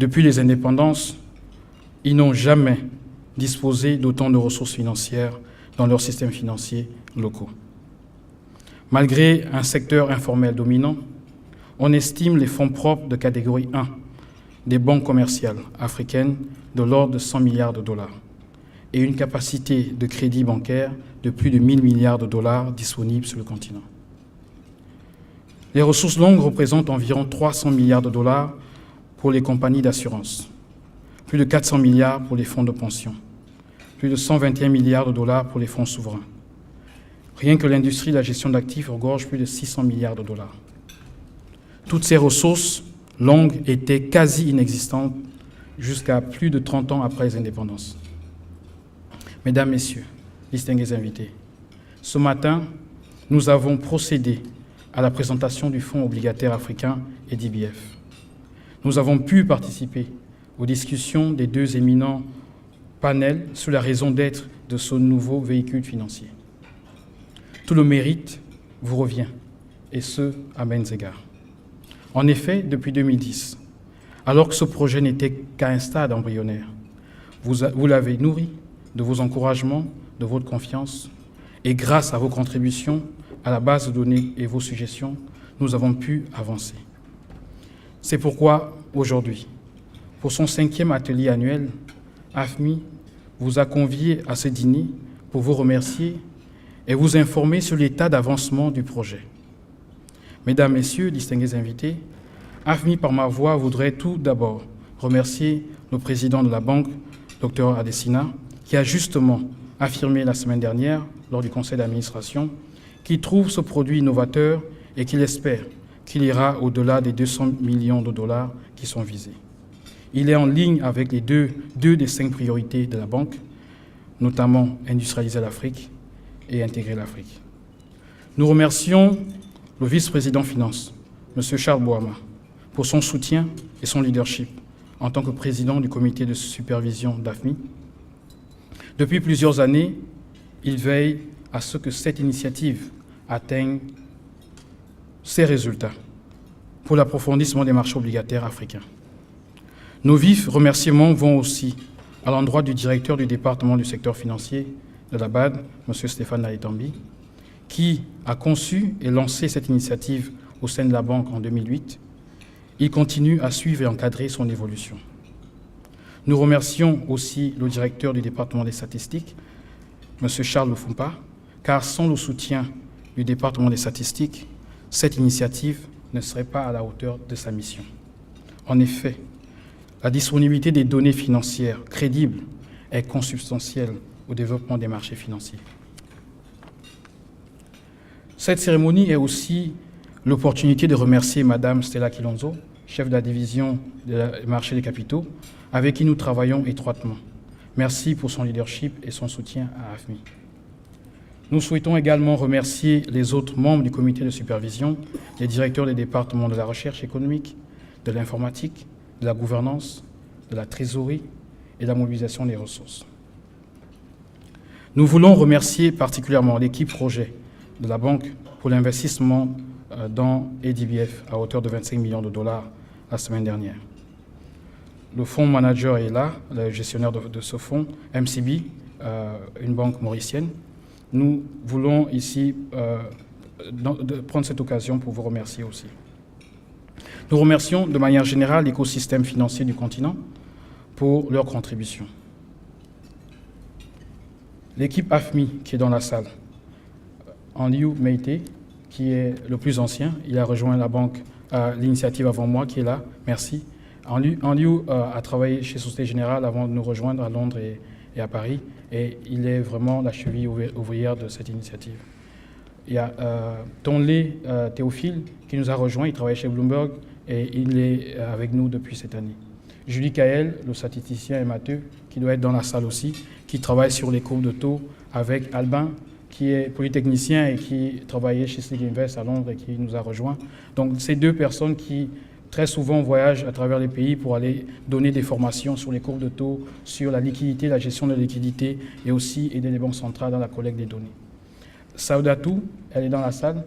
Depuis les indépendances, ils n'ont jamais disposé d'autant de ressources financières dans leurs systèmes financiers locaux. Malgré un secteur informel dominant, on estime les fonds propres de catégorie 1 des banques commerciales africaines de l'ordre de 100 milliards de dollars et une capacité de crédit bancaire de plus de 1000 milliards de dollars disponibles sur le continent. Les ressources longues représentent environ 300 milliards de dollars pour les compagnies d'assurance, plus de 400 milliards pour les fonds de pension, plus de 121 milliards de dollars pour les fonds souverains. Rien que l'industrie de la gestion d'actifs regorge plus de 600 milliards de dollars. Toutes ces ressources longues étaient quasi inexistantes jusqu'à plus de 30 ans après les indépendances. Mesdames, Messieurs, distingués invités, ce matin, nous avons procédé à la présentation du Fonds obligataire africain et d'IBF. Nous avons pu participer aux discussions des deux éminents panels sur la raison d'être de ce nouveau véhicule financier. Tout le mérite vous revient, et ce, à maints égards. En effet, depuis 2010, alors que ce projet n'était qu'à un stade embryonnaire, vous l'avez nourri de vos encouragements, de votre confiance, et grâce à vos contributions à la base de données et vos suggestions, nous avons pu avancer. C'est pourquoi, aujourd'hui, pour son 5e atelier annuel, AFMI vous a convié à ce dîner pour vous remercier et vous informer sur l'état d'avancement du projet. Mesdames, Messieurs, distingués invités, AFMI, par ma voix, voudrait tout d'abord remercier le président de la banque, Dr Adesina, qui a justement affirmé la semaine dernière, lors du conseil d'administration, qu'il trouve ce produit innovateur et qu'il espère qu'il ira au-delà des 200 millions de dollars qui sont visés. Il est en ligne avec les deux des 5 priorités de la banque, notamment industrialiser l'Afrique et intégrer l'Afrique. Nous remercions le vice-président Finance, M. Charles Boama, pour son soutien et son leadership en tant que président du comité de supervision d'AFMI. Depuis plusieurs années, il veille à ce que cette initiative atteigne ses résultats pour l'approfondissement des marchés obligataires africains. Nos vifs remerciements vont aussi à l'endroit du directeur du département du secteur financier de la BAD, M. Stéphane Nalitambi, qui a conçu et lancé cette initiative au sein de la banque en 2008. Il continue à suivre et encadrer son évolution. Nous remercions aussi le directeur du département des statistiques, M. Charles Lufumpa, car sans le soutien du département des statistiques, cette initiative ne serait pas à la hauteur de sa mission. En effet, la disponibilité des données financières crédibles est consubstantielle au développement des marchés financiers. Cette cérémonie est aussi l'opportunité de remercier Mme Stella Kilonzo, chef de la division des marchés des capitaux, avec qui nous travaillons étroitement. Merci pour son leadership et son soutien à AFMI. Nous souhaitons également remercier les autres membres du comité de supervision, les directeurs des départements de la recherche économique, de l'informatique, de la gouvernance, de la trésorerie et de la mobilisation des ressources. Nous voulons remercier particulièrement l'équipe projet de la banque pour l'investissement dans ADBF à hauteur de 25 millions de dollars la semaine dernière. Le fonds manager est là, le gestionnaire de ce fonds, MCB, une banque mauricienne. Nous voulons ici prendre cette occasion pour vous remercier aussi. Nous remercions de manière générale l'écosystème financier du continent pour leur contribution. L'équipe AFMI qui est dans la salle, Anliu Meite, qui est le plus ancien, il a rejoint la banque, l'initiative avant moi, qui est là, merci. Anliu a travaillé chez Société Générale avant de nous rejoindre à Londres et à Paris, et il est vraiment la cheville ouvrière de cette initiative. Il y a Tonlé Théophile qui nous a rejoint, il travaille chez Bloomberg et il est avec nous depuis cette année. Julie Kael, le statisticien et matheux, qui doit être dans la salle aussi, qui travaille sur les courbes de taux avec Albin, qui est polytechnicien et qui travaillait chez Slig Invest à Londres et qui nous a rejoints. Donc, ces deux personnes qui, très souvent, voyagent à travers les pays pour aller donner des formations sur les courbes de taux, sur la liquidité, la gestion de la liquidité et aussi aider les banques centrales dans la collecte des données. Saoudatou, elle est dans la salle,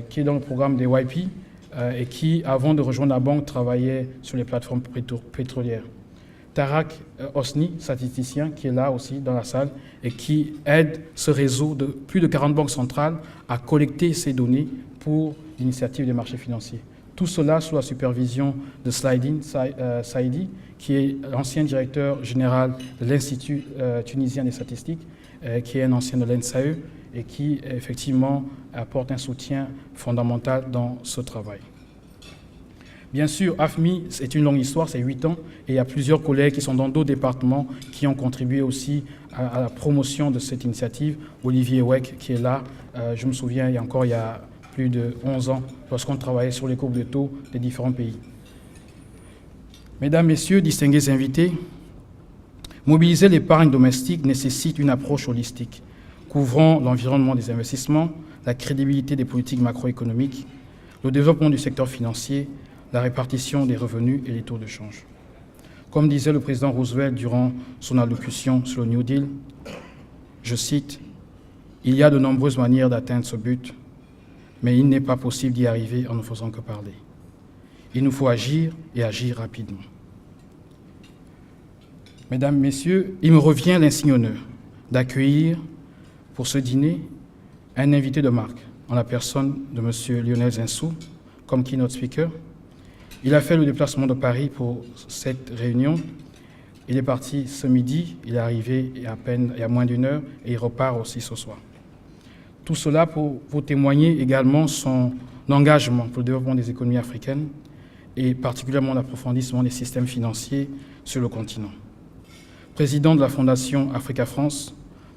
qui est dans le programme des YP, et qui, avant de rejoindre la banque, travaillait sur les plateformes pétrolières. Tarak Hosni, statisticien, qui est là aussi dans la salle et qui aide ce réseau de plus de 40 banques centrales à collecter ces données pour l'initiative des marchés financiers. Tout cela sous la supervision de Slaidine Saidi, qui est l'ancien directeur général de l'Institut tunisien des statistiques, qui est un ancien de l'ENSAE et qui effectivement apporte un soutien fondamental dans ce travail. Bien sûr, AFMI, c'est une longue histoire, c'est 8 ans, et il y a plusieurs collègues qui sont dans d'autres départements qui ont contribué aussi à la promotion de cette initiative. Olivier Weck, qui est là, je me souviens, il y a plus de 11 ans, lorsqu'on travaillait sur les courbes de taux des différents pays. Mesdames, Messieurs, distingués invités, mobiliser l'épargne domestique nécessite une approche holistique, couvrant l'environnement des investissements, la crédibilité des politiques macroéconomiques, le développement du secteur financier, la répartition des revenus et les taux de change. Comme disait le président Roosevelt durant son allocution sur le New Deal, je cite, « Il y a de nombreuses manières d'atteindre ce but, mais il n'est pas possible d'y arriver en ne faisant que parler. Il nous faut agir et agir rapidement. » Mesdames, Messieurs, il me revient l'insigne honneur d'accueillir pour ce dîner un invité de marque, en la personne de M. Lionel Zinsou, comme keynote speaker. Il a fait le déplacement de Paris pour cette réunion. Il est parti ce midi, il est arrivé il y a moins d'1 heure et il repart aussi ce soir. Tout cela pour témoigner également son engagement pour le développement des économies africaines et particulièrement l'approfondissement des systèmes financiers sur le continent. Président de la Fondation Africa France,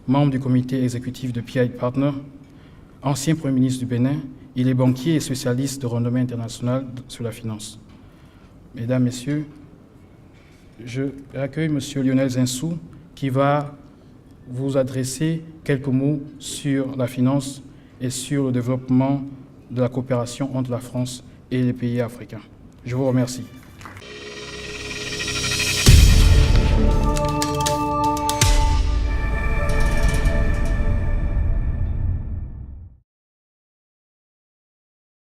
membre du comité exécutif de PI Partners, ancien Premier ministre du Bénin, il est banquier et spécialiste de renommée internationale sur la finance. Mesdames, Messieurs, je accueille M. Lionel Zinsou qui va vous adresser quelques mots sur la finance et sur le développement de la coopération entre la France et les pays africains. Je vous remercie.